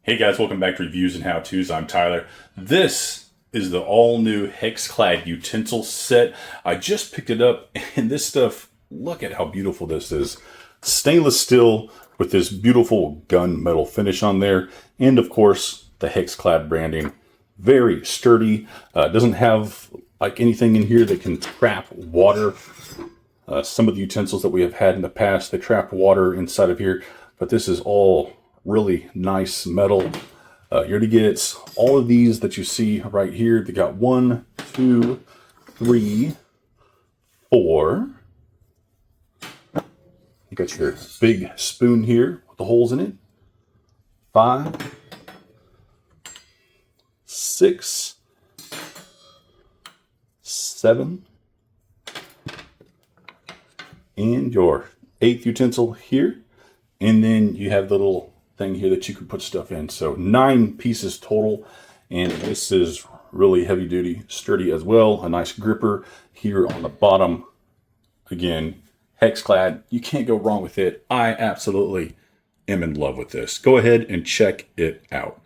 Hey guys, welcome back to Reviews and How-Tos. I'm Tyler. This is the all-new HexClad utensil set. I just picked it up, and this stuff, look at how beautiful this is. Stainless steel with this beautiful gunmetal finish on there, and of course, the HexClad branding. Very sturdy. Doesn't have like anything in here that can trap water. Some of the utensils that we have had in the past, they trap water inside of here, but this is all really nice metal. You're going to get all of these that you see right here. They got 1, 2, 3, 4. You got your big spoon here with the holes in it. 5, 6, 7, and your 8th utensil here. And then you have the little thing here that you can put stuff in. So 9 pieces total, and this is really heavy duty, sturdy as well. A nice gripper here on the bottom. Again, HexClad, you can't go wrong with it. I absolutely am in love with this. Go ahead and check it out.